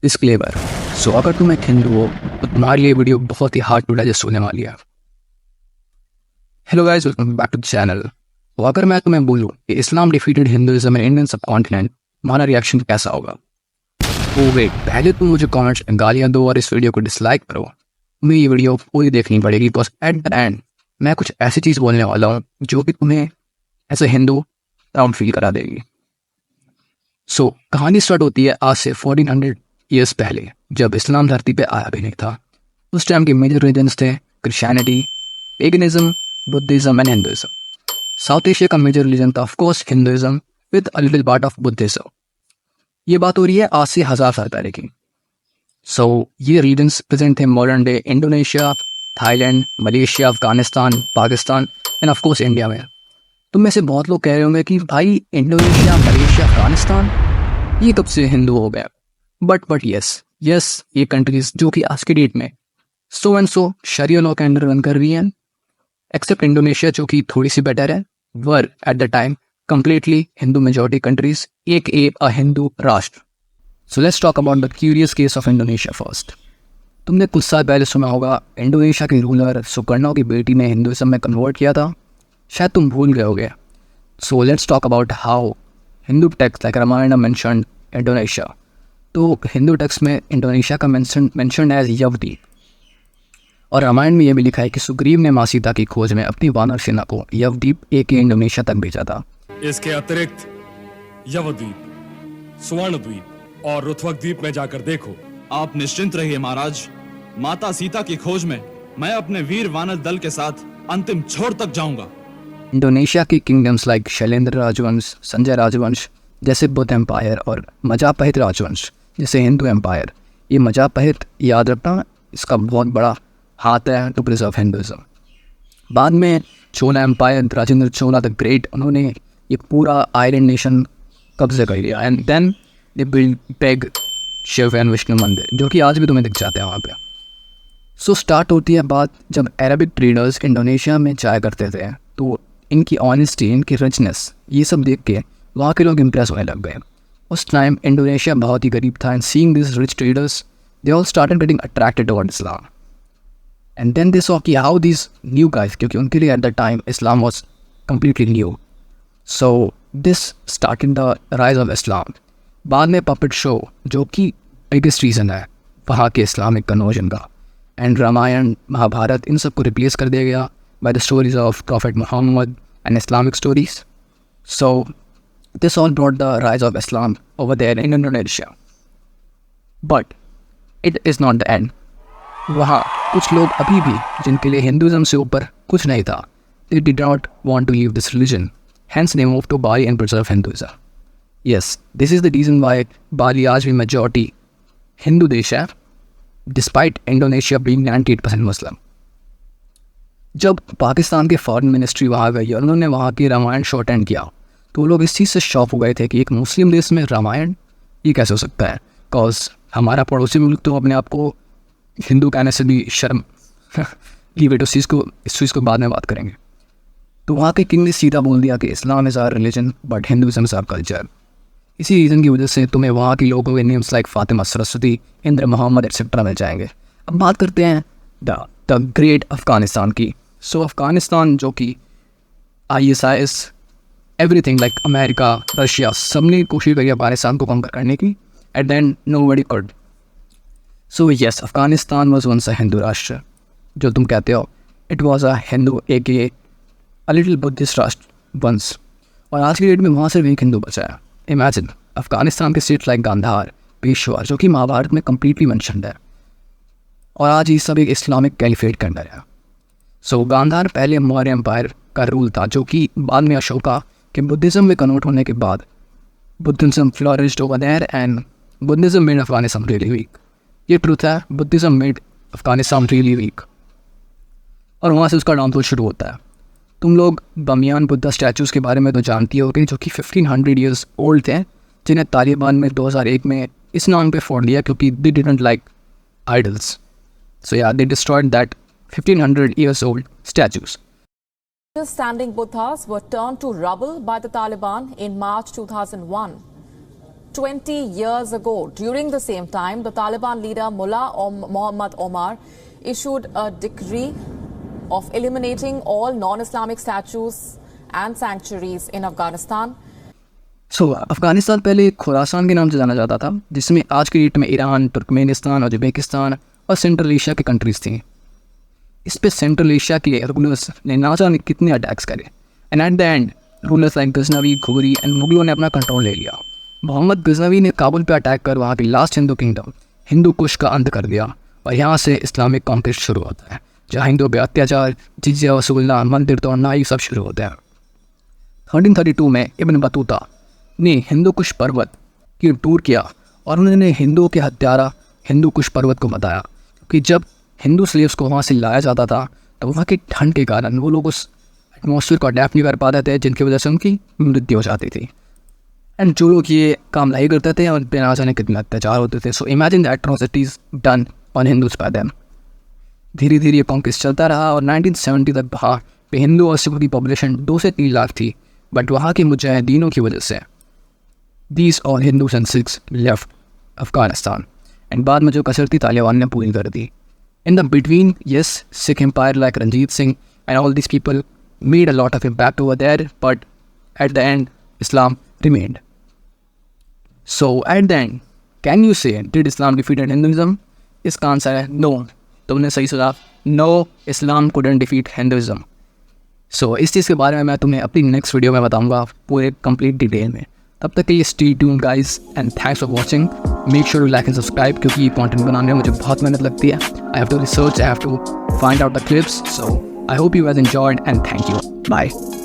Disclaimer. सो अगर तुम एक हिंदू हो तो तुम्हारे लिए वीडियो बहुत ही हार्ड टू डाइजेस्ट होने वाली है। Hello guys, welcome back to the channel. तो अगर मैं तुम्हें बोलूं कि Islam defeated Hinduism in Indian subcontinent, तुम्हारा रिएक्शन कैसा होगा? तो वेट, पहले तुम मुझे कमेंट्स में गालियां दो और इस वीडियो को डिसलाइक करो। तुम्हें ये वीडियो पूरी देखनी पड़ेगी बिकॉज एट द एंड मैं कुछ ऐसी चीज़ बोलने वाला हूँ जो कि तुम्हें as a Hindu proud feel करा देगी। सो कहानी स्टार्ट होती है आज से 1400 ईयर्स पहले, जब इस्लाम धरती पे आया भी नहीं था। उस टाइम के मेजर रिलीजन्स थे Christianity, paganism, Buddhism and Hinduism. South Asia का मेजर रिलीजन था of course Hinduism with a little part of Buddhism. ये बात हो रही है आज से 1000 साल पहले की। सो ये रिलीजन्स प्रेजेंट थे modern day Indonesia, Thailand, Malaysia, Afghanistan, Pakistan end of course India में। तुम में से बहुत लोग कह रहे होंगे कि भाई इंडोनेशिया, मलेशिया, अफगानिस्तान ये कब से हिंदू हो गया? बट यस ये कंट्रीज जो कि आज की डेट में सो एंड सो शरिया लॉ के अंडर रन कर रही हैं, एक्सेप्ट इंडोनेशिया जो कि थोड़ी सी बेटर है, were at the time completely Hindu majority countries, एक अ हिंदू राष्ट्र। सो let's talk about the curious case of Indonesia first. तुमने कुछ साल पहले सुना होगा इंडोनेशिया के रूलर सुकर्णो की बेटी ने हिंदुइज्म में कन्वर्ट किया था। शायद तुम भूल गए होगे। So let's talk about how Hindu text like Ramayana mentioned Indonesia. तो हिंदू टेक्स्ट में इंडोनेशिया का मेंशन्ड एज यवद्वीप, और रामायण में यह भी लिखा है कि सुग्रीव ने माँ सीता की खोज में अपनी वानर सेना को यवद्वीप एक इंडोनेशिया तक भेजा था। इसके अतिरिक्त यवद्वीप, सुवर्णद्वीप और रुथवक द्वीप में जाकर देखो। आप निश्चिंत रहिए महाराज, माता सीता की खोज में मैं अपने वीर वानर दल के साथ अंतिम छोर तक जाऊंगा। इंडोनेशिया की किंगडम्स लाइक शैलेंद्र राजवंश, संजय राजवंश जैसे बुद्ध एम्पायर और मजापहित राजवंश जैसे हिंदू एम्पायर, ये मजापहित याद रखना, इसका बहुत बड़ा हाथ है टू प्रिजर्व हिंदुइज्म। बाद में Chola empire, Rajendra Chola the great, उन्होंने ये पूरा आयरन नेशन कब्जे कर लिया and then they build big Shiva and Vishnu मंदिर जो कि आज भी तुम्हें दिख जाते हैं वहाँ पे। सो स्टार्ट होती है बात जब अरबिक ट्रेडर्स इंडोनेशिया में जाया करते थे, तो इनकी ऑनेस्टी, इनकी रिचनेस, ये सब देख के वहाँ के लोग इम्प्रेस होने लग गए। उस टाइम इंडोनेशिया बहुत ही गरीब था and seeing this rich traders they all started getting attracted toward Islam. And then they saw कि हाउ दिस न्यू गाइस, क्योंकि उनके लिए at the time Islam was completely new, so this started the rise of Islam. बाद में puppet show जो कि biggest reason है वहाँ के इस्लामिक कन्वर्जन का, एंड रामायण, महाभारत, इन सब को रिप्लेस कर दिया गया by the stories of Prophet Muhammad and Islamic stories. So this all brought the rise of Islam over there in Indonesia. But it is not the end. वहाँ कुछ लोग अभी भी जिनके लिए हिंदुइज्म से ऊपर कुछ नहीं था, they did not want to leave this religion. Hence they moved to Bali and preserve Hinduism. Yes, this is the reason why Bali आज भी majority हिंदू देश है, despite Indonesia being 98% Muslim. जब पाकिस्तान के फॉरेन मिनिस्ट्री वहाँ गई और उन्होंने वहाँ की रामायण शो अटेंड किया, तो लोग इस चीज़ से शॉक हो गए थे कि एक मुस्लिम देश में रामायण, ये कैसे हो सकता है? बिकॉज हमारा पड़ोसी मुल्क तो अपने आप को हिंदू कहने से भी शर्म लीव इट, इस चीज़ को बाद में बात करेंगे। तो वहाँ के किंग ने सीधा बोल दिया कि Islam is our religion but Hinduism is our culture. इसी रीज़न की वजह से तुम्हें वहाँ के लोगों के names like Fatima, Saraswati, Indra, Mohammed etcetera मिल जाएंगे। अब बात करते हैं द ग्रेट अफ़गानिस्तान की। सो अफ़गानिस्तान जो कि ISIS, everything like America, Russia, सब ने कोशिश करी अफ़गानिस्तान को कंकर करने की, at the end nobody could. So yes, Afghanistan was once a Hindu राष्ट्र, जो तुम कहते हो, it was a Hindu a little Buddhist राष्ट्र वंस, और आज की डेट में वहाँ सिर्फ एक हिंदू बचा है। इमेजिन अफ़गानिस्तान के स्टेट लाइक गांधार, पेशवा जो कि महाभारत में कम्प्लीटली मैंशन्ड है, और आज ये सब एक इस्लामिक कैलिफेट के अंदर है। सो गांधार पहले मौर्य एम्पायर का रूल था, जो कि बाद में अशोका के बुद्धिज़्म में कन्वर्ट होने के बाद Buddhism flourished over there and Buddhism made Afghanistan really weak. ये ट्रूथ है, Buddhism made Afghanistan really weak, और वहाँ से उसका डाउनफॉल शुरू होता है। तुम लोग बमियान बुद्धा स्टैचूज़ के बारे में तो जानती होगी, जो कि 1500 ईयर्स ओल्ड थे, जिन्हें तालिबान में 2001 में इस नाम पे फोड़ दिया क्योंकि they didn't like idols. So yeah, they destroyed that 1500 years old statues. Standing Buddhas were turned to rubble by the Taliban in March 2001. 20 years ago. During the same time, the Taliban leader Mullah Muhammad Omar issued a decree of eliminating all non-Islamic statues and sanctuaries in Afghanistan. Afghanistan पहले खुरासान के नाम से जाना जाता था, जिसमें आज की डेट में ईरान, तुर्कमेनिस्तान, उज़्बेकिस्तान और सेंट्रल एशिया की कंट्रीज़ थी। इस पे सेंट्रल एशिया के रूलर्स ने ना जाने कितने अटैक्स करे, and eight the and rulers like Ghaznavi, घुरी एंड मुगलों ने अपना कंट्रोल ले लिया। मोहम्मद गजनवी ने काबुल पे अटैक कर वहाँ की लास्ट हिंदू किंगडम हिंदू कुश का अंत कर दिया, और यहाँ से इस्लामिक कॉन्क्वेस्ट शुरू होता है, जहाँ हिंदुओं पे अत्याचार, जिज़्या वसूलना, मंदिर तोड़ना, ये सब शुरू होते हैं। 1332 में इब्न बतूता ने हिंदू कुश पर्वत की टूर किया, और उन्होंने हिंदुओं के हत्यारा हिंदू कुश पर्वत को बताया कि जब हिंदू स्लेव्स को वहाँ से लाया जाता था तो वहाँ की ठंड के कारण वो लोग उस एटमॉस्फेयर को अडेप्ट नहीं कर पाते थे, जिनकी वजह से उनकी मृत्यु हो जाती थी। एंड जो लोग ये काम नहीं करते थे उन पर ना जाने कितने अत्याचार होते थे। So imagine the atrocities done on Hindus bye them. धीरे धीरे ये कॉन्क्वेस्ट चलता रहा और 1970 तक वहाँ पे हिंदू और सिखों की पॉपुलेशन 2 से 3 लाख थी, बट वहाँ के मुजाहिदीनों की वजह से these all Hindus and Sikhs left Afghanistan, and बाद में जो कसरती तालिबान ने पूरी कर दी। In the between, yes, Sikh empire like Ranjit Singh and all these people made a lot of impact over there, but at the end, Islam remained. So at the end, can you say, did Islam defeat Hinduism? इसका answer है no. तुमने सही सुना, no, Islam couldn't defeat Hinduism. So इस चीज़ के बारे में मैं तुम्हें अपनी नेक्स्ट वीडियो में बताऊँगा पूरे कंप्लीट डिटेल में। तब तक के लिए stay tuned guys and thanks for watching. Make sure to like and subscribe क्योंकि ये कंटेंट बनाने में मुझे बहुत मेहनत लगती है। I have to research, I have to find out the clips. So I hope you guys enjoyed and thank you. Bye.